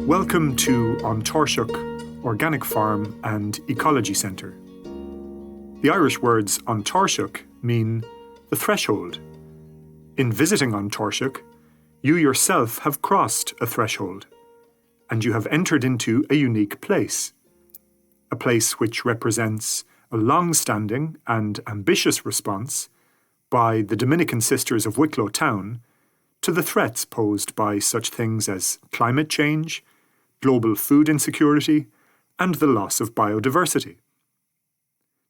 Welcome to On Tairseach, Organic Farm and Ecology Centre. The Irish words On Tairseach mean the threshold. In visiting On Tairseach, you yourself have crossed a threshold, and you have entered into a unique place. A place which represents a long-standing and ambitious response by the Dominican Sisters of Wicklow Town to the threats posed by such things as climate change, global food insecurity, and the loss of biodiversity.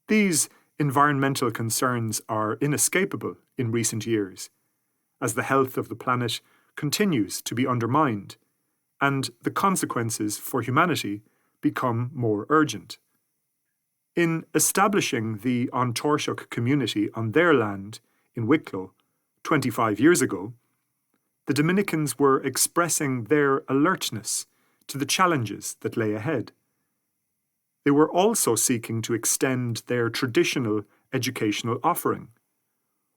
These environmental concerns are inescapable in recent years, as the health of the planet continues to be undermined, and the consequences for humanity become more urgent. In establishing the On Tairseach community on their land in Wicklow 25 years ago, the Dominicans were expressing their alertness to the challenges that lay ahead. They were also seeking to extend their traditional educational offering,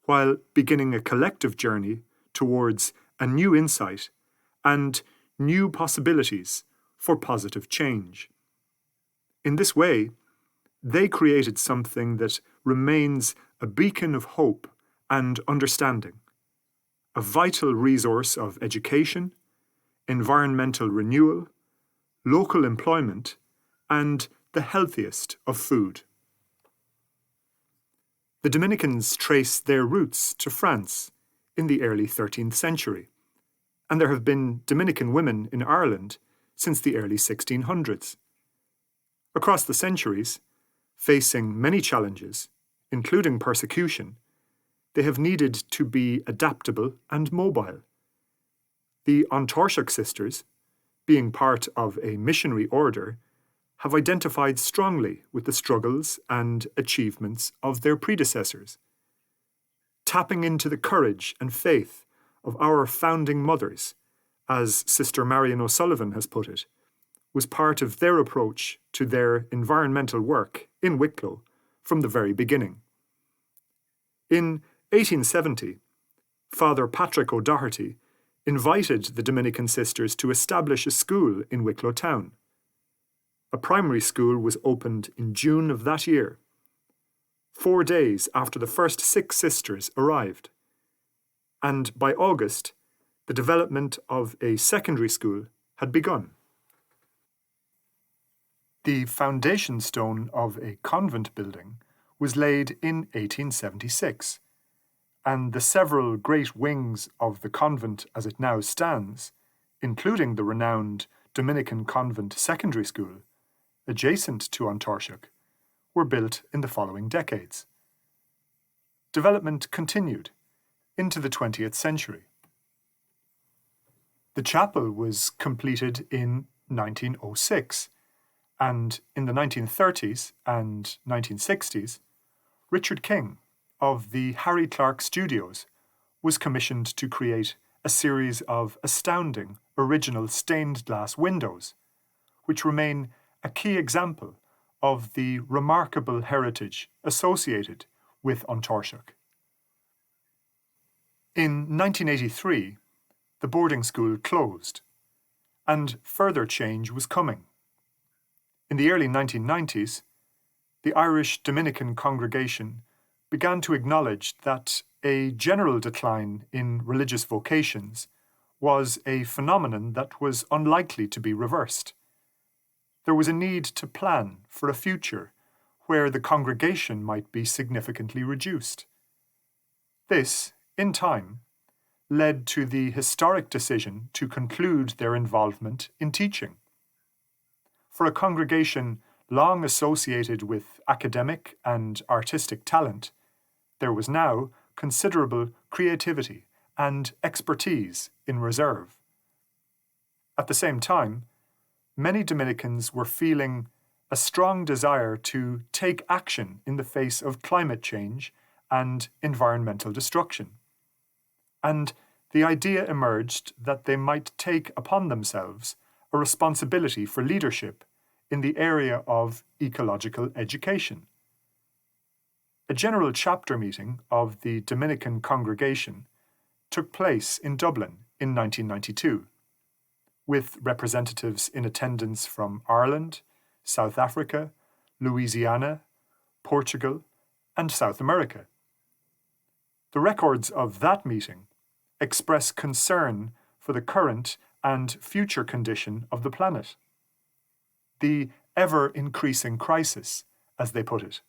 while beginning a collective journey towards a new insight and new possibilities for positive change. In this way, they created something that remains a beacon of hope and understanding, a vital resource of education, environmental renewal, local employment, and the healthiest of food. The Dominicans trace their roots to France in the early 13th century, and there have been Dominican women in Ireland since the early 1600s. Across the centuries, facing many challenges, including persecution, they have needed to be adaptable and mobile. The On Tairseach sisters, being part of a missionary order, have identified strongly with the struggles and achievements of their predecessors. Tapping into the courage and faith of our founding mothers, as Sister Marian O'Sullivan has put it, was part of their approach to their environmental work in Wicklow from the very beginning. In 1870, Father Patrick O'Doherty invited the Dominican sisters to establish a school in Wicklow Town. A primary school was opened in June of that year, 4 days after the first 6 sisters arrived. And by August, the development of a secondary school had begun. The foundation stone of a convent building was laid in 1876, and the several great wings of the convent as it now stands, including the renowned Dominican Convent Secondary School, adjacent to On Tairseach, were built in the following decades. Development continued into the 20th century. The chapel was completed in 1906, and in the 1930s and 1960s, Richard King of the Harry Clark Studios was commissioned to create a series of astounding original stained glass windows, which remain a key example of the remarkable heritage associated with On Tairseach. In 1983, the boarding school closed, and further change was coming. In the early 1990s, the Irish Dominican congregation began to acknowledge that a general decline in religious vocations was a phenomenon that was unlikely to be reversed. There was a need to plan for a future where the congregation might be significantly reduced. This, in time, led to the historic decision to conclude their involvement in teaching. For a congregation long associated with academic and artistic talent, there was now considerable creativity and expertise in reserve. At the same time, many Dominicans were feeling a strong desire to take action in the face of climate change and environmental destruction. And the idea emerged that they might take upon themselves a responsibility for leadership in the area of ecological education. A general chapter meeting of the Dominican congregation took place in Dublin in 1992, with representatives in attendance from Ireland, South Africa, Louisiana, Portugal, and South America. The records of that meeting express concern for the current and future condition of the planet. The ever-increasing crisis, as they put it.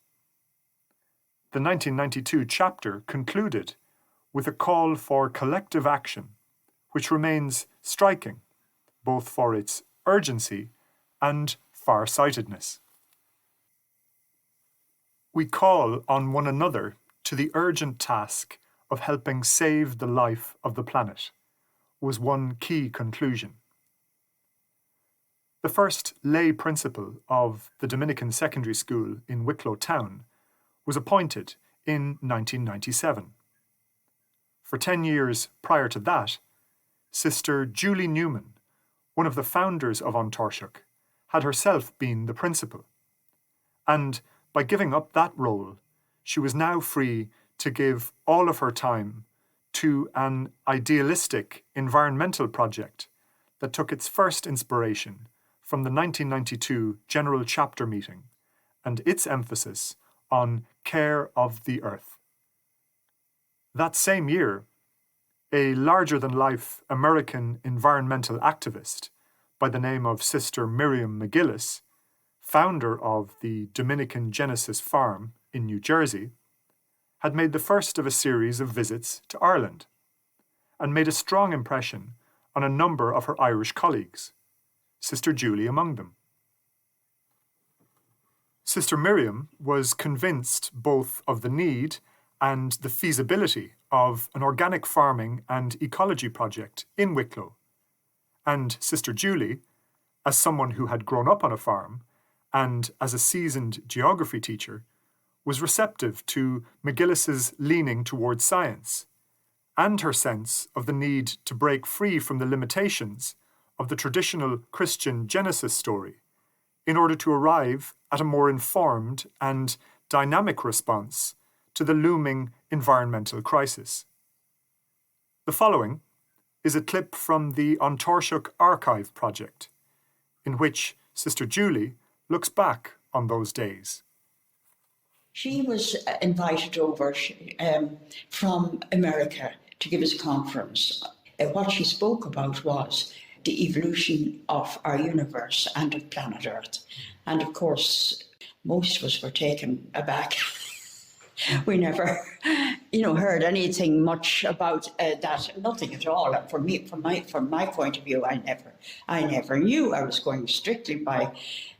The 1992 chapter concluded with a call for collective action, which remains striking, both for its urgency and far-sightedness. We call on one another to the urgent task of helping save the life of the planet, was one key conclusion. The first lay principal of the Dominican Secondary School in Wicklow Town was appointed in 1997. For 10 years prior to that, Sister Julie Newman, one of the founders of An Tairseach, had herself been the principal. And by giving up that role, she was now free to give all of her time to an idealistic environmental project that took its first inspiration from the 1992 General Chapter meeting and its emphasis on care of the earth. That same year, a larger-than-life American environmental activist by the name of Sister Miriam McGillis, founder of the Dominican Genesis Farm in New Jersey, had made the first of a series of visits to Ireland and made a strong impression on a number of her Irish colleagues, Sister Julie among them. Sister Miriam was convinced both of the need and the feasibility of an organic farming and ecology project in Wicklow, and Sister Julie, as someone who had grown up on a farm and as a seasoned geography teacher, was receptive to McGillis's leaning towards science and her sense of the need to break free from the limitations of the traditional Christian Genesis story in order to arrive at a more informed and dynamic response to the looming environmental crisis. The following is a clip from the An Tairseach Archive project, in which Sister Julie looks back on those days. She was invited over from America to give us a conference. What she spoke about was the evolution of our universe and of planet Earth. And of course, most of us were taken aback. We never, heard anything much about that. Nothing at all. For me, from my point of view, I never knew. I was going strictly by,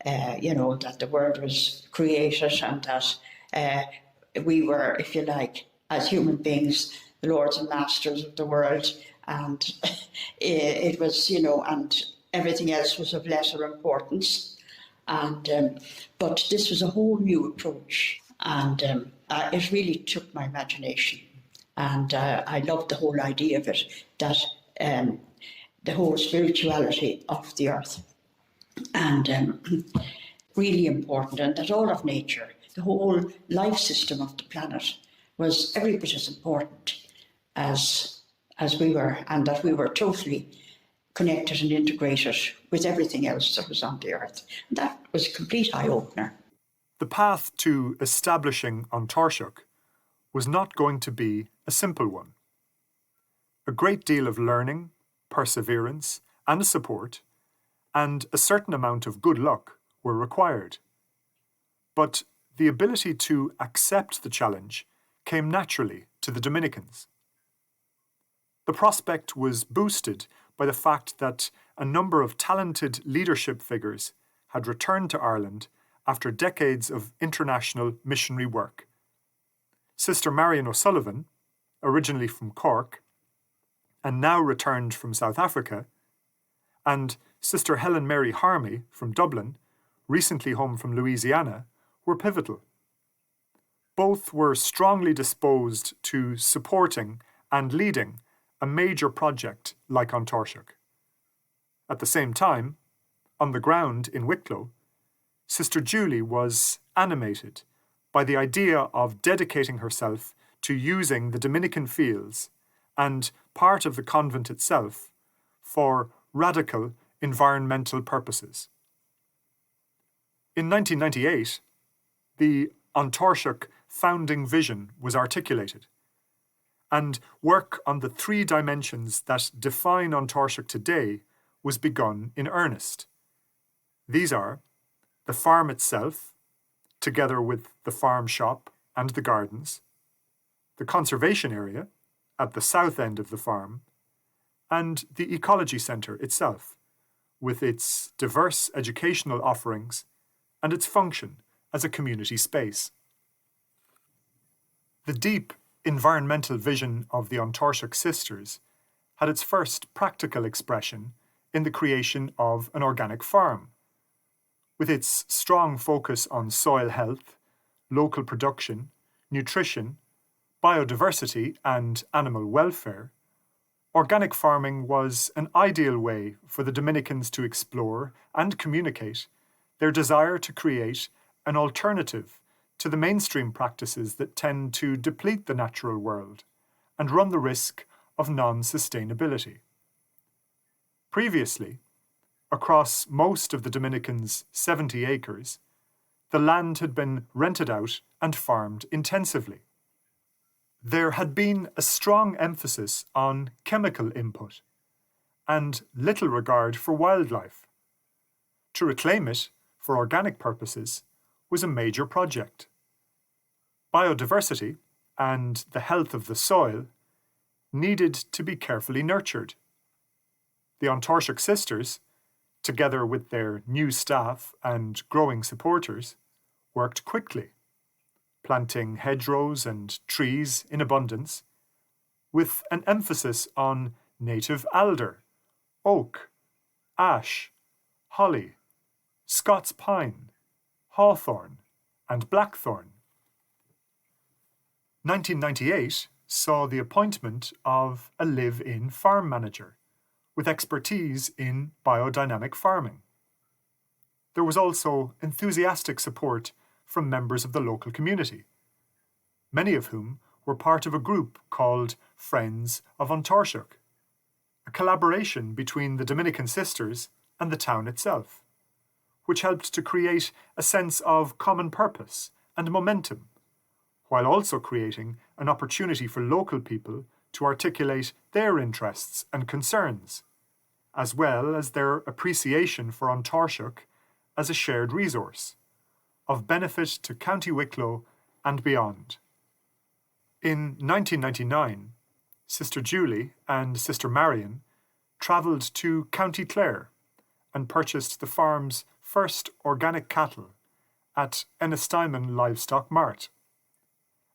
that the world was created and that we were, if you like, as human beings, the lords and masters of the world, and it was, and everything else was of lesser importance. And but this was a whole new approach, and it really took my imagination. And I loved the whole idea of it, that the whole spirituality of the earth, and really important, and that all of nature, the whole life system of the planet, was every bit as important as we were, and that we were totally connected and integrated with everything else that was on the earth. And that was a complete eye-opener. The path to establishing An Tairseach was not going to be a simple one. A great deal of learning, perseverance, and support, and a certain amount of good luck were required. But the ability to accept the challenge came naturally to the Dominicans. The prospect was boosted by the fact that a number of talented leadership figures had returned to Ireland after decades of international missionary work. Sister Marion O'Sullivan, originally from Cork, and now returned from South Africa, and Sister Helen Mary Harmey from Dublin, recently home from Louisiana, were pivotal. Both were strongly disposed to supporting and leading a major project like An Tairseach. At the same time, on the ground in Wicklow, Sister Julie was animated by the idea of dedicating herself to using the Dominican fields and part of the convent itself for radical environmental purposes. In 1998, the An Tairseach founding vision was articulated, and work on the three dimensions that define An Tairseach today was begun in earnest. These are the farm itself, together with the farm shop and the gardens, the conservation area at the south end of the farm, and the ecology centre itself, with its diverse educational offerings and its function as a community space. The deep environmental vision of the An Tairseach sisters had its first practical expression in the creation of an organic farm, with its strong focus on soil health, local production, nutrition, biodiversity and animal welfare. Organic farming was an ideal way for the Dominicans to explore and communicate their desire to create an alternative to the mainstream practices that tend to deplete the natural world and run the risk of non-sustainability. Previously, across most of the Dominicans' 70 acres, the land had been rented out and farmed intensively. There had been a strong emphasis on chemical input and little regard for wildlife. To reclaim it for organic purposes was a major project. Biodiversity and the health of the soil needed to be carefully nurtured. The An Tairseach sisters, together with their new staff and growing supporters, worked quickly, planting hedgerows and trees in abundance, with an emphasis on native alder, oak, ash, holly, Scots pine, hawthorn, and blackthorn. 1998 saw the appointment of a live-in farm manager with expertise in biodynamic farming. There was also enthusiastic support from members of the local community, many of whom were part of a group called Friends of An Tairseach, a collaboration between the Dominican sisters and the town itself, which helped to create a sense of common purpose and momentum, while also creating an opportunity for local people to articulate their interests and concerns, as well as their appreciation for An Tairseach as a shared resource, of benefit to County Wicklow and beyond. In 1999, Sister Julie and Sister Marion travelled to County Clare and purchased the farm's first organic cattle at Ennistimon Livestock Mart.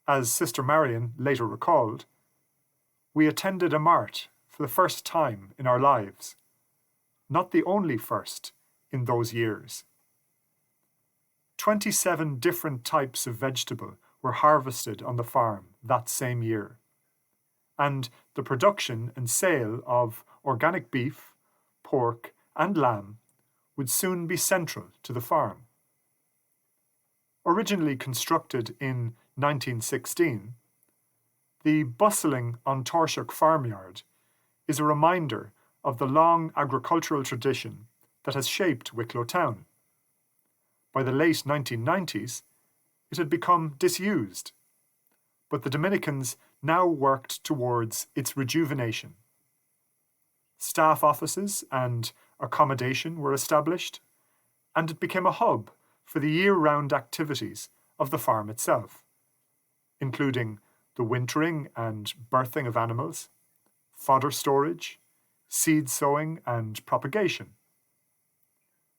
As Sister Marion later recalled, "We attended a mart for the first time in our lives, not the only first in those years." 27 different types of vegetable were harvested on the farm that same year, and the production and sale of organic beef, pork, and lamb would soon be central to the farm. Originally constructed in 1916, the bustling An Tairseach farmyard is a reminder of the long agricultural tradition that has shaped Wicklow town. By the late 1990s, it had become disused, but the Dominicans now worked towards its rejuvenation. Staff offices and accommodation were established, and it became a hub for the year-round activities of the farm itself, including the wintering and birthing of animals, fodder storage, seed sowing and propagation.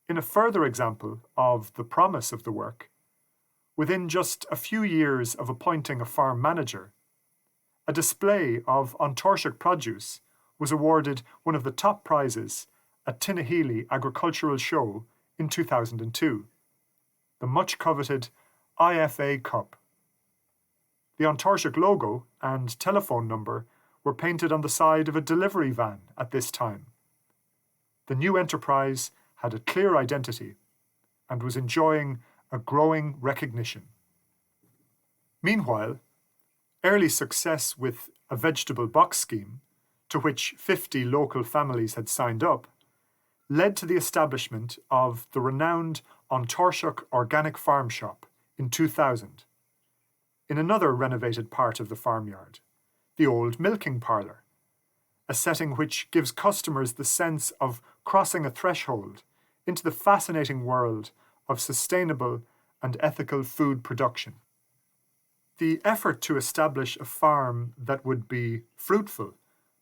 In a further example of the promise of the work, within just a few years of appointing a farm manager, a display of An Tairseach produce was awarded one of the top prizes at Tinahely Agricultural Show in 2002, the much-coveted IFA Cup. The An Tairseach logo and telephone number were painted on the side of a delivery van at this time. The new enterprise had a clear identity and was enjoying a growing recognition. Meanwhile, early success with a vegetable box scheme, to which 50 local families had signed up, led to the establishment of the renowned Tairseach Organic Farm Shop in 2000, in another renovated part of the farmyard, the old milking parlour, a setting which gives customers the sense of crossing a threshold into the fascinating world of sustainable and ethical food production. The effort to establish a farm that would be fruitful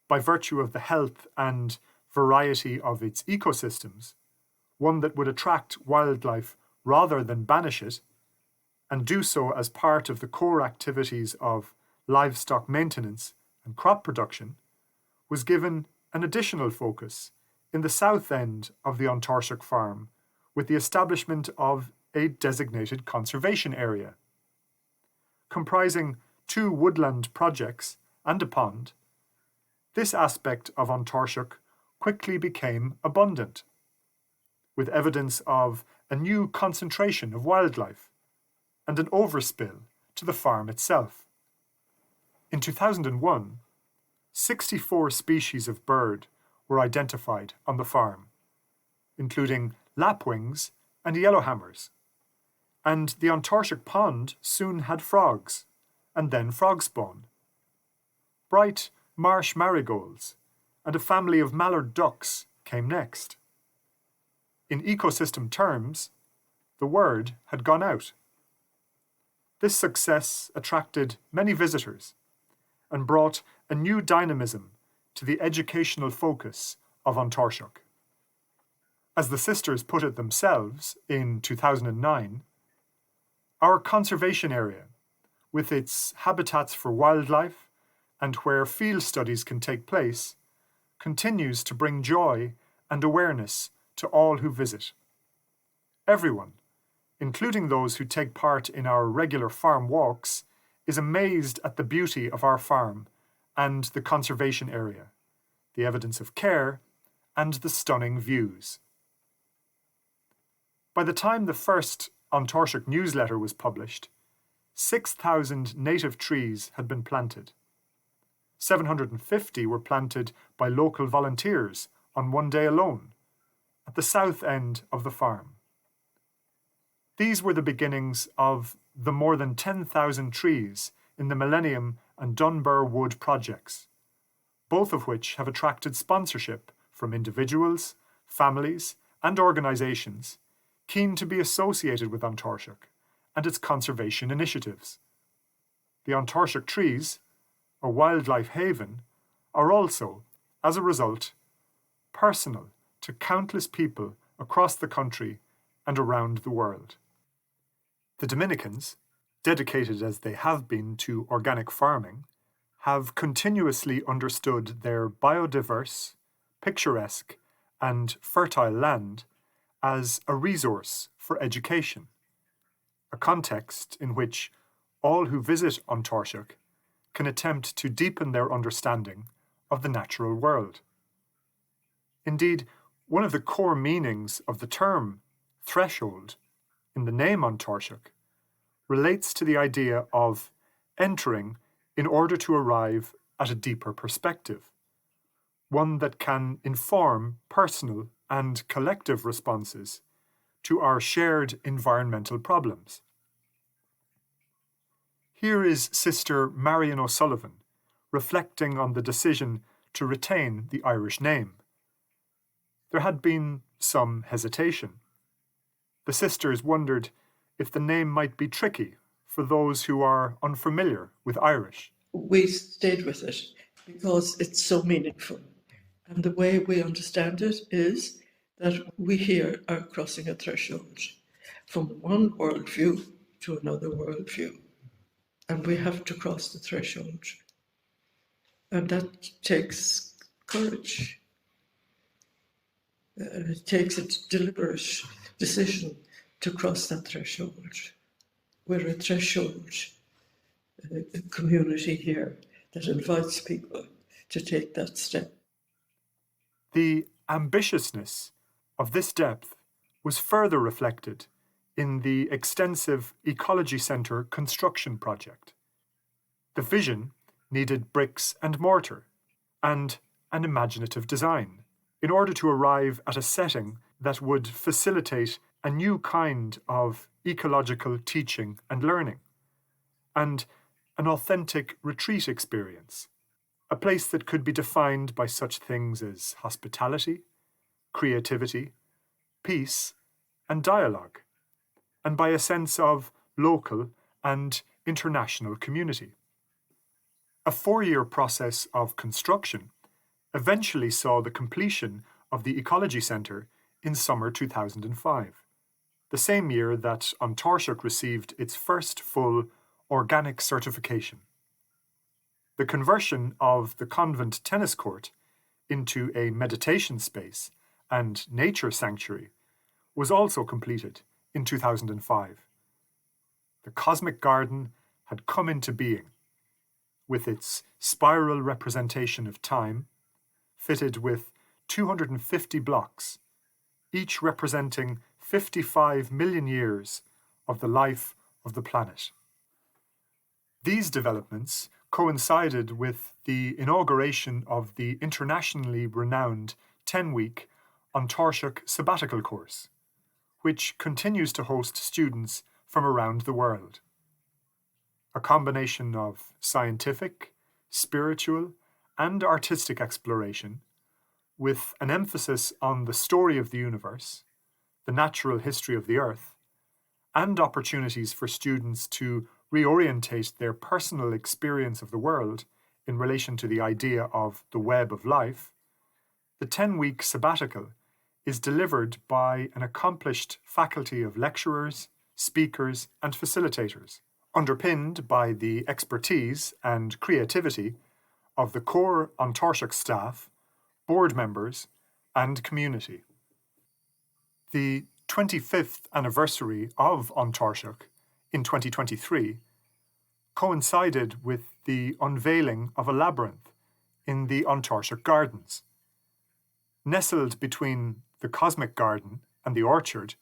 by virtue of the health and variety of its ecosystems, one that would attract wildlife rather than banish it, and do so as part of the core activities of livestock maintenance and crop production, was given an additional focus in the south end of the Tairseach farm with the establishment of a designated conservation area. Comprising 2 woodland projects and a pond, this aspect of Tairseach quickly became abundant, with evidence of a new concentration of wildlife and an overspill to the farm itself. In 2001, 64 species of bird were identified on the farm, including lapwings and yellowhammers, and the Tairseach pond soon had frogs, and then frog spawn. Bright marsh marigolds and a family of mallard ducks came next. In ecosystem terms, the word had gone out. This success attracted many visitors and brought a new dynamism to the educational focus of Tairseach. As the sisters put it themselves in 2009, our conservation area, with its habitats for wildlife and where field studies can take place, continues to bring joy and awareness to all who visit. Everyone, including those who take part in our regular farm walks, is amazed at the beauty of our farm and the conservation area, the evidence of care, and the stunning views. By the time the first Tairseach newsletter was published, 6,000 native trees had been planted. 750 were planted by local volunteers on one day alone, at the south end of the farm. These were the beginnings of the more than 10,000 trees in the Millennium and Dunbar Wood projects, both of which have attracted sponsorship from individuals, families, and organisations keen to be associated with Tairseach and its conservation initiatives. The Tairseach trees, a wildlife haven, are also, as a result, personal to countless people across the country and around the world. The Dominicans, dedicated as they have been to organic farming, have continuously understood their biodiverse, picturesque, and fertile land as a resource for education, a context in which all who visit Tairseach can attempt to deepen their understanding of the natural world. Indeed, one of the core meanings of the term threshold in the name Tairseach relates to the idea of entering in order to arrive at a deeper perspective, one that can inform personal and collective responses to our shared environmental problems. Here is Sister Marion O'Sullivan reflecting on the decision to retain the Irish name. There had been some hesitation. The sisters wondered if the name might be tricky for those who are unfamiliar with Irish. We stayed with it because it's so meaningful. And the way we understand it is that we here are crossing a threshold from one worldview to another worldview. And we have to cross the threshold. And that takes courage. It takes a deliberate decision to cross that threshold. We're a threshold a community here that invites people to take that step. The ambitiousness of this depth was further reflected in the extensive Ecology Centre construction project. The vision needed bricks and mortar and an imaginative design. in order to arrive at a setting that would facilitate a new kind of ecological teaching and learning, and an authentic retreat experience, a place that could be defined by such things as hospitality, creativity, peace, and dialogue, and by a sense of local and international community. A 4-year process of construction eventually saw the completion of the Ecology Centre in summer 2005, the same year that An Tairseach received its first full organic certification. The conversion of the convent tennis court into a meditation space and nature sanctuary was also completed in 2005. The cosmic garden had come into being, with its spiral representation of time, fitted with 250 blocks, each representing 55 million years of the life of the planet. These developments coincided with the inauguration of the internationally renowned 10-week An Tairseach sabbatical course, which continues to host students from around the world. A combination of scientific, spiritual, and artistic exploration, with an emphasis on the story of the universe, the natural history of the Earth, and opportunities for students to reorientate their personal experience of the world in relation to the idea of the web of life, the 10-week sabbatical is delivered by an accomplished faculty of lecturers, speakers, and facilitators, underpinned by the expertise and creativity of the core An Tairseach staff, board members, and community. The 25th anniversary of An Tairseach in 2023 coincided with the unveiling of a labyrinth in the An Tairseach Gardens. Nestled between the Cosmic Garden and the orchard,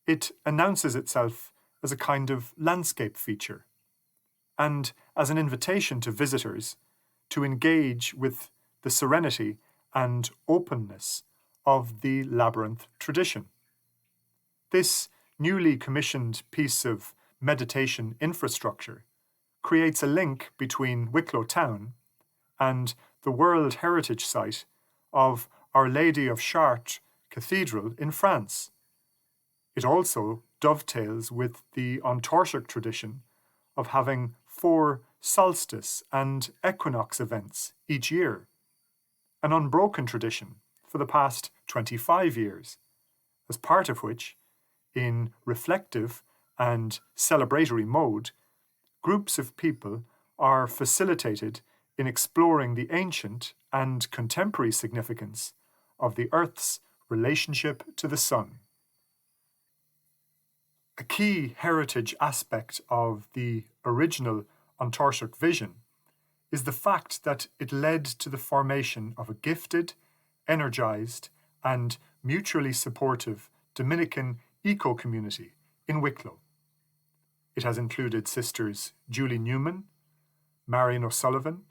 it announces itself as a kind of landscape feature, and as an invitation to visitors to engage with the serenity and openness of the labyrinth tradition. This newly commissioned piece of meditation infrastructure creates a link between Wicklow town and the World Heritage Site of Our Lady of Chartres Cathedral in France. It also dovetails with the An Tairseach tradition of having 4 solstice and equinox events each year, an unbroken tradition for the past 25 years, as part of which, in reflective and celebratory mode, groups of people are facilitated in exploring the ancient and contemporary significance of the Earth's relationship to the Sun. A key heritage aspect of the original An Tairseach vision is the fact that it led to the formation of a gifted, energised, and mutually supportive Dominican eco-community in Wicklow. It has included sisters Julie Newman, Marion O'Sullivan,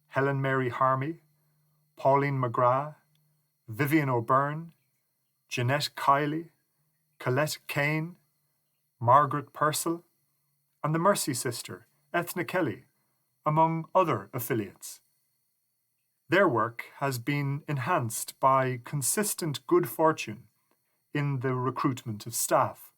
Helen Mary Harmy, Pauline McGrath, Vivian O'Byrne, Jeanette Kiley, Colette Kane, Margaret Purcell, and the Mercy Sister, Ethna Kelly, among other affiliates. Their work has been enhanced by consistent good fortune in the recruitment of staff.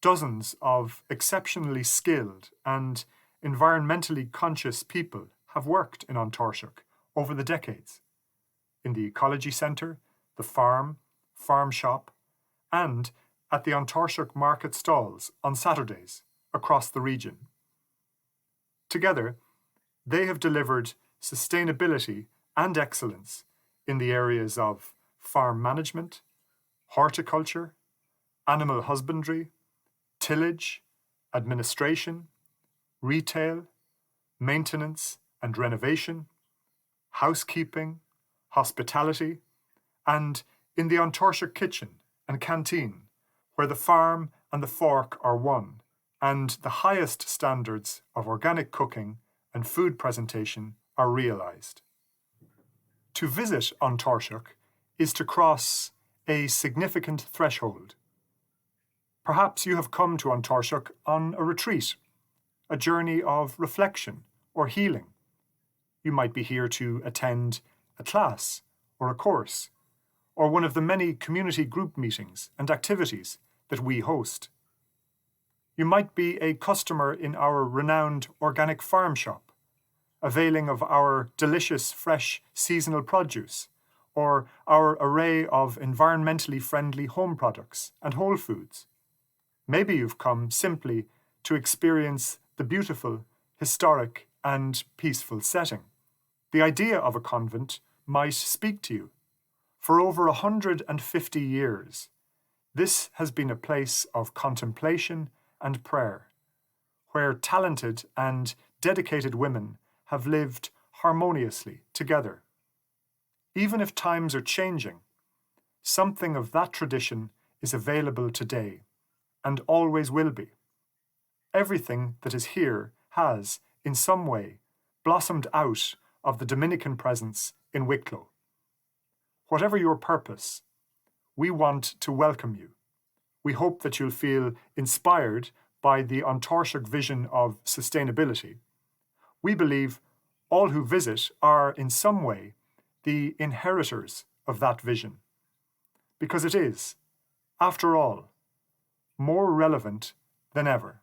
Dozens of exceptionally skilled and environmentally conscious people have worked in An Tairseach over the decades, in the Ecology Centre, the farm shop, and at the An Tairseach market stalls on Saturdays across the region. Together, they have delivered sustainability and excellence in the areas of farm management, horticulture, animal husbandry, tillage, administration, retail, maintenance and renovation, housekeeping, hospitality, and in the An Tairseach kitchen and canteen, where the farm and the fork are one, and the highest standards of organic cooking and food presentation are realised. To visit An Tairseach is to cross a significant threshold. Perhaps you have come to An Tairseach on a retreat, a journey of reflection or healing. You might be here to attend a class or a course, or one of the many community group meetings and activities that we host. You might be a customer in our renowned organic farm shop, availing of our delicious fresh seasonal produce, or our array of environmentally friendly home products and whole foods. Maybe you've come simply to experience the beautiful, historic and peaceful setting. The idea of a convent might speak to you. For over 150 years, this has been a place of contemplation and prayer, where talented and dedicated women have lived harmoniously together. Even if times are changing, something of that tradition is available today, and always will be. Everything that is here has, in some way, blossomed out of the Dominican presence in Wicklow. Whatever your purpose, we want to welcome you. We hope that you'll feel inspired by the An Tairseach vision of sustainability. We believe all who visit are, in some way, the inheritors of that vision, because it is, after all, more relevant than ever.